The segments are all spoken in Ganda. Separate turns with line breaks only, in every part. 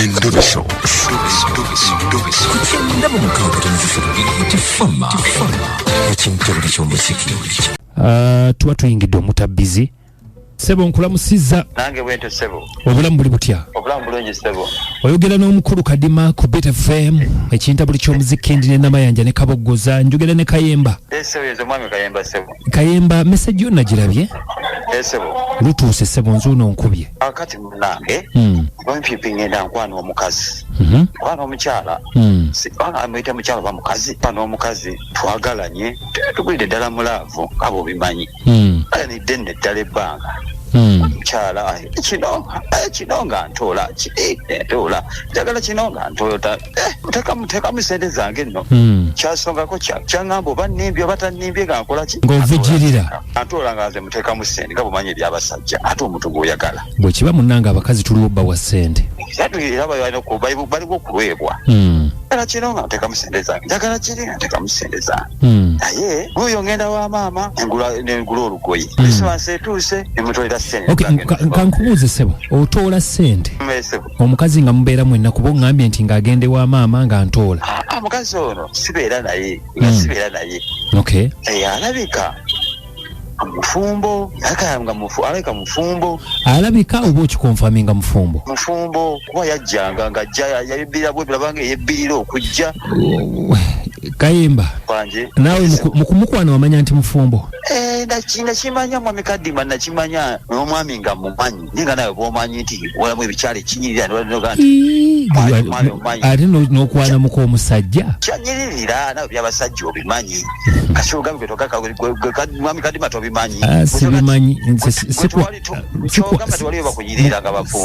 Endobeso. Kutenda mu mukaaga tifama. Ekintu eky'omuziki. Tuba tuyingidde omutabbizi. Sebo nkulamusizza.
Nange bwento sebo.
Obulamu buli butya?
Obulamu bulungi sebo.
Oyogera n'omukulu Kadima ku Beta FM, ekintabuli ky'omuziki ndi ne Namayanja ne Kaboggoza, njogera ne Kayemba.
Sebo yezo mwami Kayemba sebo.
Kayemba message yonna girabye?
Sebo.
Lutuuse sebo nzuuno nkubye.
Akati munange. Bampipi ngenda nkwano omukazi. Nkwano omukyala. Banga amuyita mukyala ba mukazi. Pano omukazi twagalanye. Tugulide ddala mulaavu abo bimanyi. Ani denne ddala ebbanga. Mukyala kinonga ntola ntola njagala kinonga ntoyota tekamu sente zange nno kyasongako kyangamba oba nimbye oba tanimbye gankola ki
ng'ovujjirira
antola nga nze muteekamu sente nga bumanyi ebyabasajja ate omuntu gw'oyagala
bwe kiba munnanga abakazi tuliwo obba wa ssente
baliko okulwebwa njagala kino nga nteekamu sente zange njagala kiri nga nteekamu sente zange naye oyo ngenda wa maama nengula olugoye krisimansi etuuse nemutolera
kankubuuze sebo otoola ssente omukazi nga mubeera mwenna kuba oŋŋambye nti ng'agende wa maama nga ntoola
mukazi ono sibeera naye alabika mufumbo alabika mufumbo
alabika oba okikonfaminga mufumbo
kuba yajjanga ng'ajja yayibbira bwebira bange yebbirira okujja
Kayemba naawe mukumukwana wamanya nti mufumbo
nakimanya mwami Kadima nakimanya n'omwami nga mumanyi ninga nawe bwomanyi nti walamu ebikyala ekinyirira
ate n'okwana muko omusajja
kyanyiririra nawe byabasajja obimanyi kashogambe mwami Kadima tobimanyi
sibimanyi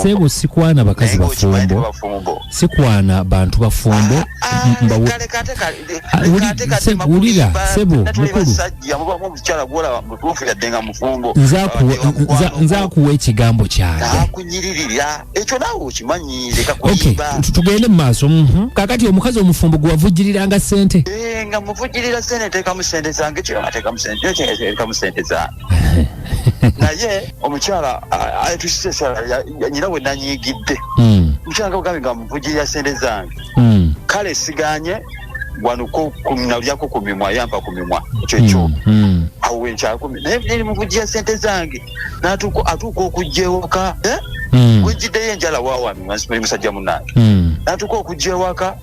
sebo sikwana bakazi bafumbo sikwana bantu bafumbo wulira sebo mukulu nzaakuwa ekigambo kyange tugende mu maaso kakati omukazi omufumbo gwe wavujjiriranga ssente
nga muvujjirira ssente nteekamu ssente zange kiro nateekamu ssente zange naye omukyala tusisesala nyina we nanyigidde mukyala nga bugambe nga muvujjirira ssente zange kale siganye wanuko nalyako ku mimwa yampa ku mimwa ekyo awo wenkyala naye neri muvujjira ssente zange atuuka okujja ewaka wejjiddeyo enjala waawami musajja munnange natuuka okujja ewaka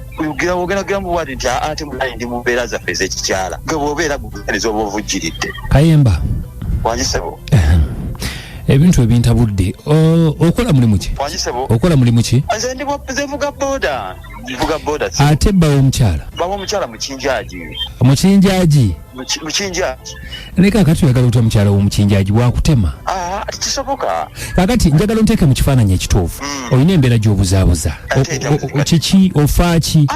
ogenda mubwati nti ate munaye ndi mu mbeera zaffe ez'ekikyala nga bw'obeera guganiza oba ovujjiridde
Kayemba
wanyisebo
ebintu ebintabudde okola mulimu ki okola mulimu ki
nze vuga boda
ate bbawo
omukyala mukinjaji
ne kakati oyagala otya mukyala w'omukinjaji wakutema
kisoboka
kakati njagala onteeke mu kifaananyi ekituufu olina embeera gy'obuzaabuza kiki ofaaki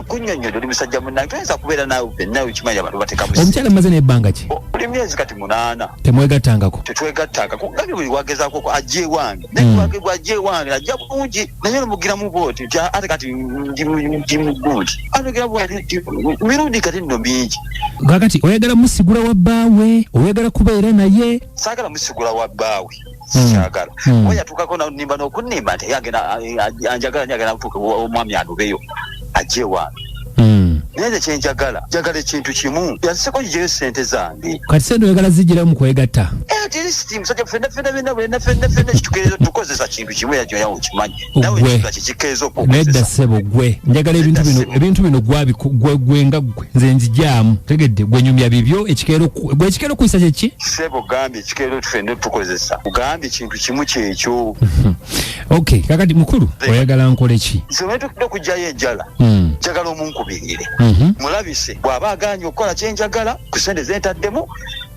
kunnyonnyola oli musajja munnange toyinza kubeera nawe kimanyi abantu batekamu
omukyala mmaze n'ebbanga ki
buli myezi kati 8
temwegattangako
tetwegattangako gabi buli wagezaako ajja ewange naye ajja ewange ajja bulungi naye olumugiramu bwoti nti ate kati ndi mugundi anogira bwati mirundi kati nno mingi
kakati oyagala musigula wa bbaawe oyagala kubeera naye
saagala musigula wa bbaawe sikyagala oyatuukako nimba n'okunnimba nti anjagala nyagala kutuuka omwami anubeyo ajje ewange naye kyenjagala njagala ekintu kimu yaziseko gijeyo ssente zange
kati sente oyagala zijjiramu mu kwegatta
tirisiti musajja fenna kitukeezo tukozesa kintu kimu yajoya okimanyi nawe ekituka kikikeezo
nedda ssebo gwe njagala ebintu bino gwe nga gwe nze nzijaamu tegedde gwe nyumya bibyo gwe ekikeero kuyisa kyeki
ssebo gambye ekikeero fenna tukozesa ugambye ekintu kimu kyekyo
okay kakati mukulu oyagala nkole ki
nsewetukidde okugjayo enjala njagala omunkubirire mulabise bw'aba aganye okukola kyenjagala ku sente zentaddemu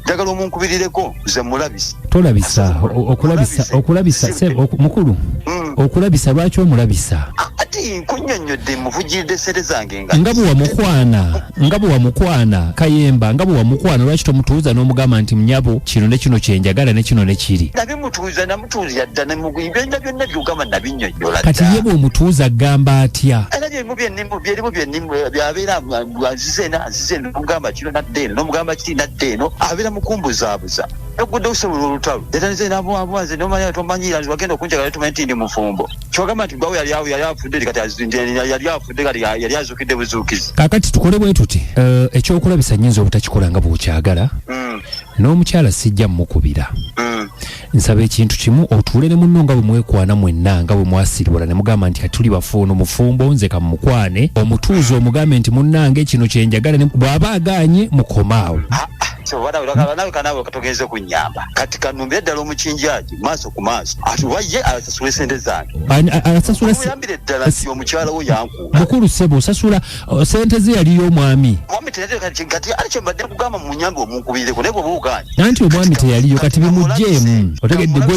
njagala omunkubirireko nze mulabise
tolabisa okulabisa mukulu okulabisa lwaki omulabisa
ati nkunnyonnyodde muvujjiridde ssente zange
nga bwe wamukwana Kayemba nga bwe wamukwana lwaki tomutuuza n'omugamba nti mnyabo kino ne kino kyenjagala ne kino ne kiri
namutuuza dda byonna byogamba nabinnyonnyola
kati ye bw'omutuuza agamba atya
era byerimu byabeera nzize nomugamba kino nadde eno nomugamba kiri nadde eno abeera mukumbuzaabuza yagudde okusobola olutalo yatandise n'abuwabuwaze nomanya tomanyira wagenda okunjagala tumanyi nti ndi mufumbo kyogamba nti gwawe yali afudde kati yali afudde kati yali azukidde buzuukizi
kakati tukole bwe tuti ekyokulabisa nnyinza obutakikola nga bw'okyagala n'omukyala sijja mukubira nsaba ekintu kimu otuule ne munno nga bwe mwekwana mwenna nga bwe mwasiribula ne mugamba nti tuli bafuuno mufumbo nze kamukwane omutuuze omugambe nti munnange kino kyenjagala bw'aba agaanye mukomaawo
nawe kanawe katogeze kunyamba kati kanumbire ddala omukinjaji maaso ku maaso atuwaye asasula esente zange asasula ddala si omukyala wo yankuula
mukulu ssebo osasula sente ze yaliyo omwami
kati alikyo mbadde kugamba munyambe omunkubireko naye bwoba oganye
anti omwami teyaliyo kati bimugjeemu otegedde gwe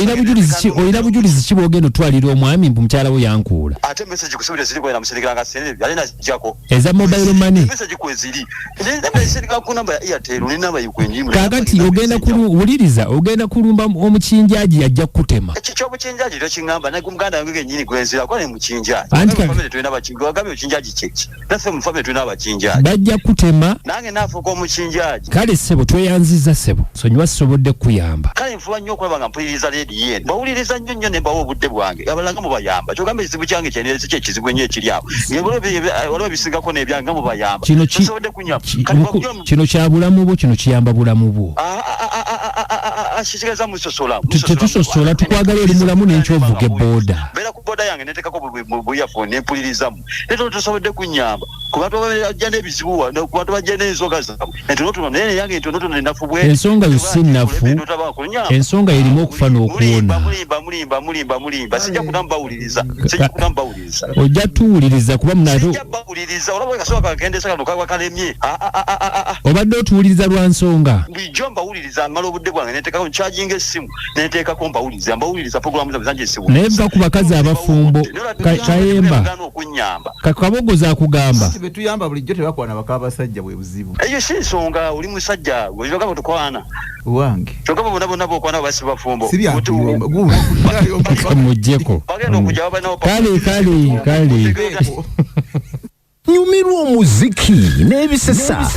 olina bujulizi ki bwogenda otwalira omwami mbu mukyala wo yankuula
ate message kusubira ziri kwena muserikiranga sente yali nazijjako
eza mobile money
message kweziri serikira ku namba ya Airtel ne namba
kakati ogenda kulumba omukinjaji ajja kutema
ekyo omukinjaji tokiŋŋamba naye muganda wange gennyini gwenzira kwa ne mukinjaji famire tulina abakinjaji wagambye okinjaji kyeki naffe mu famire tulina abakinjaji
bajja kutema
nange naafuuka omukinjaji
kale ssebo tweyanziza ssebo sonyiwa sisobodde kukuyamba
kale nfuba nnyo okulaba nga mpuliriza leedi yeno bawuliriza nnyo ne mbawa obudde bwange abalala nga mubayamba kyogamba ekizibu kyange kyenderezi kye ekizibu ennyo ekiri awo waliwo ebisigako n'ebyange nga mubayamba tosobodde kunyamba
kino kya bulamu bwo kino kiyamba bulamu bwo
kitegeeza musosola
tetusosola tukwagala eri mulamu n'ekyovuga ebooda
mbeera ku booda yange netekako buyafoni nempulirizamu naye tosobodde kunyamba ku bantu bajja n'ebizibu ku bantu bajja n'ensoga zaabwe entonotono naye yange entonotono enafu bwe
ensonga yo si nnafu ensonga erimu okufa n'okuwona
mulimba sijja kunambawuliriza sijja kunambawuliriza
ojja tuwuliriza kuba
sijja bawuliriza olaba kasoka kagendesa kano kaba kalemye
obadde otuwuliriza lwa nsonga
bulijjo mbawuliriza mala obudde bwange neteekako nkyajinga essimu neteekako mbawuliriza programu zange zange esibu
naye va ku bakazi abafumbo kayemba kabogoza akugamba
betuyamba bulijjo tebakwana baka abasajja bwe buzibu
eyo si nsonga oli musajja ogamba tukwana
wange
kyogamba bonna bokwana basi bafumbo
mugyeko kale
nyumirwa omuziki n'ebisesa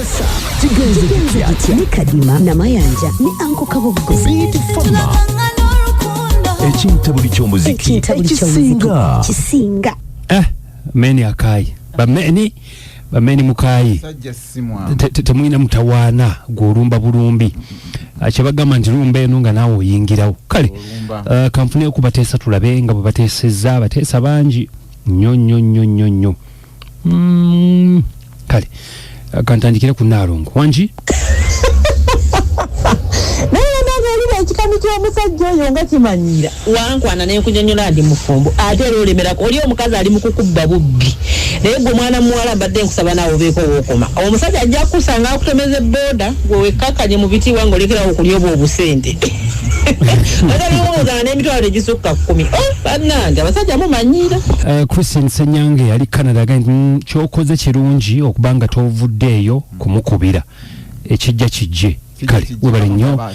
kigenze
ni Kadima Namayanja ni Anko Kabogo
Beat Fama ekintabuli ky'omuziki
kisinga
meni akayi bameni mukayi temulina mutawaana gw'olumba bulumbi kyebagamba nti lumba eno nga naawe oyingirawo kale kanfune okubateesa tulabe nga bwe bateesezza abateesa bangi nnyo kale kantandikire ku Naalongo wangi
ekikami ky'omusajja oyo nga kimanyira wankwana naye kunyonyola ndi mufumbo ate era olemerako oli omukazi ali mu kukubba bubbi naye gwe mwana muwala mbadde nkusaba naawe obeeko wookoma omusajja ajja kukusanga akutemeze booda gwe wekkakanye mu bitiibwa ng'olekerawo okulya obwo obusente agalowooza n'emitwalo egisukka 10 bannange abasajja mumanyira
Christine Senyange yali Canada again kyokoze kirungi okuba nga tovuddeeyo kumukubira ekijja kijje kale webale nnyo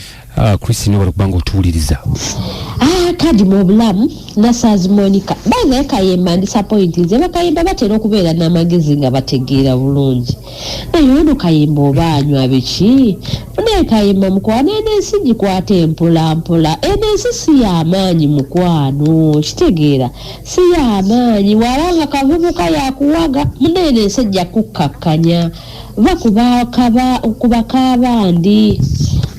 Christine wali kubanga otuwuliriza
kadi mu bulamu nasazi Monica banga kayemba disappointed bakayemba batera okubeera n'amagezi nga bategeera bulungi naye ono kayemba oba anywa biki naye kayemba mukwano enensi gikwata empolampola enensi si y'amaanyi mukwano kitegeera si y'amaanyi wabanga kavubuka yakuwaga munenensi ejja kukkakkanya kubaka abandi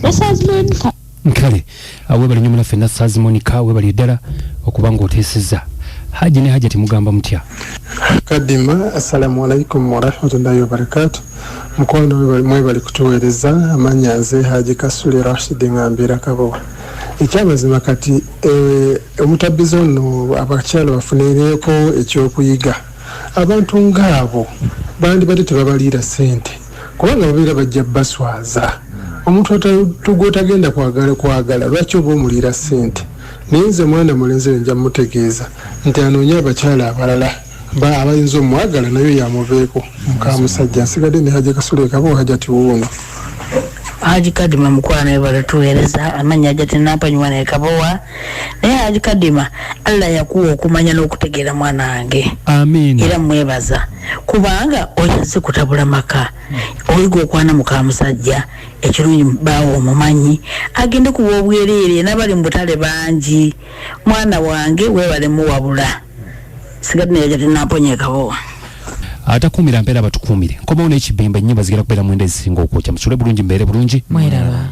nasazi Monica
kale webali nnyo munaffe nasazi Monica webali ddala okuba ng'oteesezza haji ne hajati mugamba mutya
Kadima assalamu alaikum wa rahmatullahi wa barakatuh mukono mwebali kutuweereza amanya nze Haji Kasule Rashid ngambira kabowa ekyamazima kati omutabbizi ono abakyala bafunireko ekyokuyiga abantu ng'abo bandi badde tebabaliira ssente kubanga babeera bajja baswaza omuntu tugotagenda kwagala lwaki oba omuliira ssente naye nze mwana mulenzi nja mutegeeza nti anoonya abakyala abalala abayinza omwagala nayo yamubeeko mukamusajja nsigadde ne Haji Kasule Kabowa hajati wuuno
Haji Kadima mukwana webale tuweereza amanya jati napanywa ne Kabowa naye Haji Kadima Allah yakuwa okumanya n'okutegeera mwana wange
amin
era mwebaza kubanga oyaze kutabula maka oyigo okwana muka musajja ekirungi bawo omumanyi agende kuba obwereere n'abali mu butale bangi mwana wange webale muwabula sigadde jati naponye Kabowa
atakumira mpeera batukumire nkomawo n'ekibimba ennyimba zigera kubeera mwenda ezisinga okwokya musule bulungi mbeere bulungi
mweraba